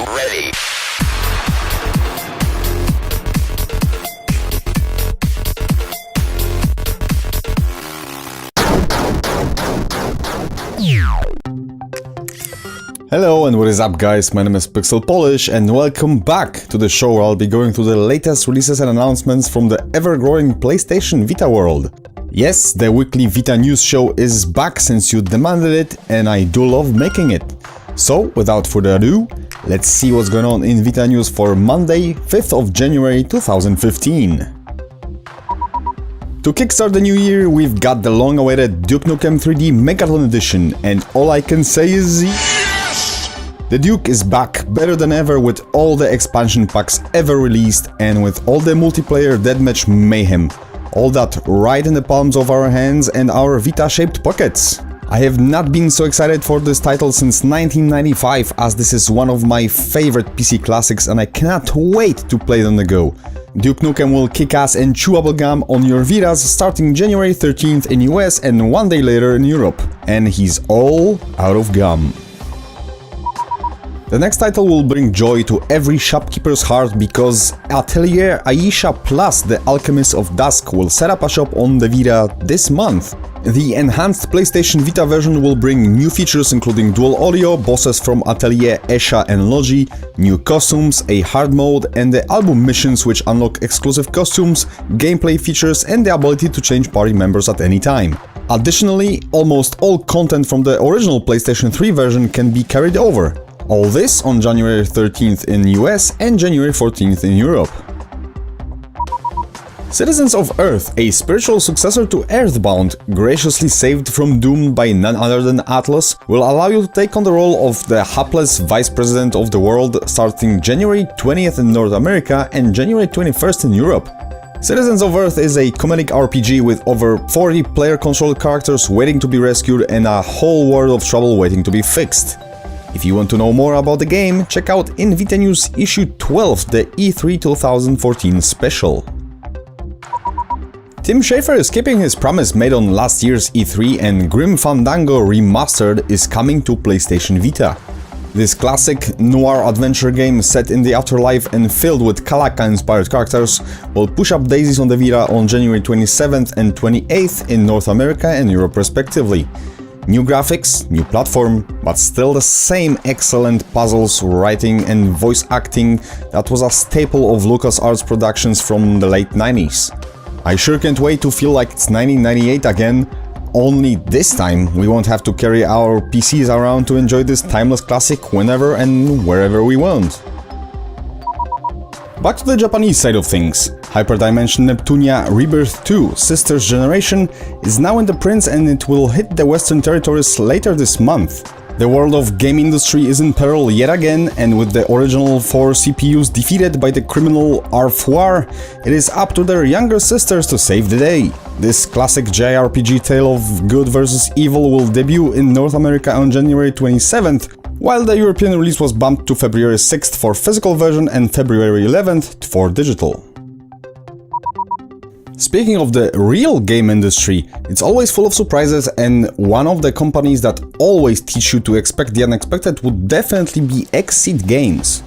ready. Hello and what is up guys, my name is PixelPolish and welcome back to the show where I'll be going through the latest releases and announcements from the ever-growing PlayStation Vita world. Yes, the weekly Vita news show is back since you demanded it and I do love making it. So, without further ado, let's see what's going on in Vita news for Monday, 5th of January 2015. To kickstart the new year, we've got the long-awaited Duke Nukem 3D Megaton edition, and all I can say is the Duke is back better than ever with all the expansion packs ever released and with all the multiplayer deathmatch mayhem. All that right in the palms of our hands and our Vita-shaped pockets. I have not been so excited for this title since 1995, as this is one of my favorite PC classics and I cannot wait to play it on the go. Duke Nukem will kick ass and chew bubblegum on your Vitas starting January 13th in US and one day later in Europe. And he's all out of gum. The next title will bring joy to every shopkeeper's heart because Atelier Ayesha plus the Alchemist of Dusk will set up a shop on the Vita this month. The enhanced PlayStation Vita version will bring new features including dual audio, bosses from Atelier Ayesha and Logi, new costumes, a hard mode and the album missions which unlock exclusive costumes, gameplay features and the ability to change party members at any time. Additionally, almost all content from the original PlayStation 3 version can be carried over. All this on January 13th in US and January 14th in Europe. Citizens of Earth, a spiritual successor to Earthbound, graciously saved from doom by none other than Atlas, will allow you to take on the role of the hapless vice president of the world starting January 20th in North America and January 21st in Europe. Citizens of Earth is a comedic RPG with over 40 player-controlled characters waiting to be rescued and a whole world of trouble waiting to be fixed. If you want to know more about the game, check out in Vita News issue 12, the E3 2014 special. Tim Schafer is keeping his promise made on last year's E3 and Grim Fandango Remastered is coming to PlayStation Vita. This classic noir adventure game set in the afterlife and filled with Kalaka-inspired characters will push up daisies on the Vita on January 27th and 28th in North America and Europe respectively. New graphics, new platform, but still the same excellent puzzles, writing and voice acting that was a staple of LucasArts productions from the late 90s. I sure can't wait to feel like it's 1998 again, only this time we won't have to carry our PCs around to enjoy this timeless classic whenever and wherever we want. Back to the Japanese side of things. Hyperdimension Neptunia Birth2 Sister's Generation is now in the prints and it will hit the Western territories later this month. The world of game industry is in peril yet again, and with the original 4 CPUs defeated by the criminal Arfoire, it is up to their younger sisters to save the day. This classic JRPG tale of good versus evil will debut in North America on January 27th, while the European release was bumped to February 6th for physical version and February 11th for digital. Speaking of the real game industry, it's always full of surprises, and one of the companies that always teach you to expect the unexpected would definitely be Exceed Games.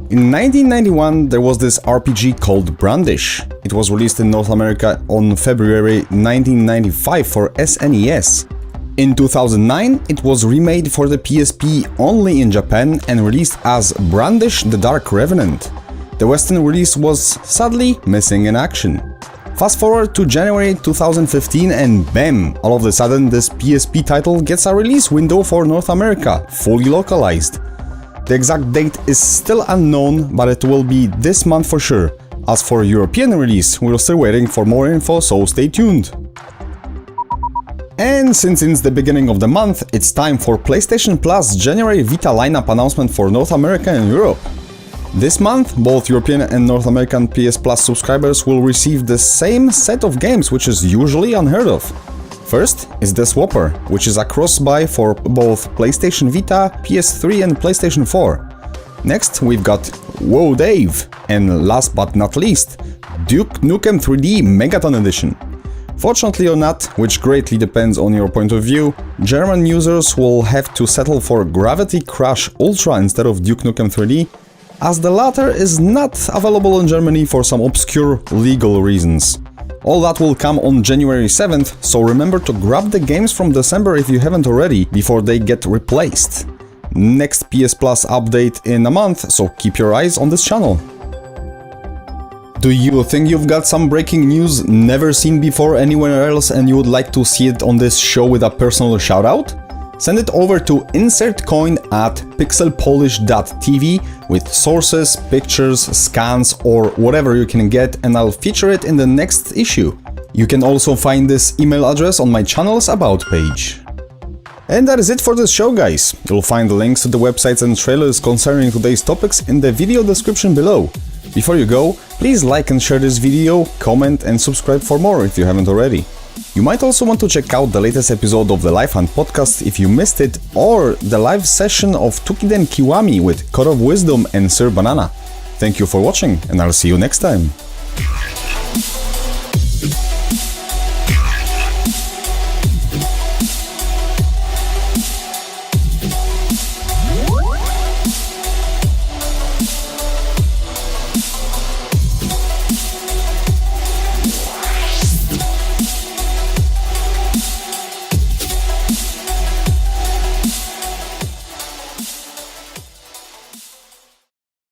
In 1991 there was this RPG called Brandish. It was released in North America on February 1995 for SNES. In 2009 it was remade for the PSP only in Japan and released as Brandish the Dark Revenant. The Western release was sadly missing in action. Fast forward to January 2015 and bam, all of a sudden this PSP title gets a release window for North America, fully localized. The exact date is still unknown, but it will be this month for sure. As for European release, we're still waiting for more info, so stay tuned. And since it's the beginning of the month, it's time for PlayStation Plus January Vita lineup announcement for North America and Europe. This month, both European and North American PS Plus subscribers will receive the same set of games, which is usually unheard of. First is the Swapper, which is a cross-buy for both PlayStation Vita, PS3 and PlayStation 4. Next we've got Whoa Dave, and last but not least, Duke Nukem 3D Megaton Edition. Fortunately or not, which greatly depends on your point of view, German users will have to settle for Gravity Crash Ultra instead of Duke Nukem 3D, as the latter is not available in Germany for some obscure legal reasons. All that will come on January 7th, so remember to grab the games from December if you haven't already, before they get replaced. Next PS Plus update in a month, so keep your eyes on this channel. Do you think you've got some breaking news never seen before anywhere else and you would like to see it on this show with a personal shoutout? Send it over to insertcoin@pixelpolish.tv with sources, pictures, scans, or whatever you can get, and I'll feature it in the next issue. You can also find this email address on my channel's About page. And that is it for this show, guys. You'll find the links to the websites and trailers concerning today's topics in the video description below. Before you go, please like and share this video, comment and subscribe for more if you haven't already. You might also want to check out the latest episode of the Life Hunt podcast if you missed it, or the live session of Tukiden Kiwami with Core of Wisdom and Sir Banana. Thank you for watching, and I'll see you next time.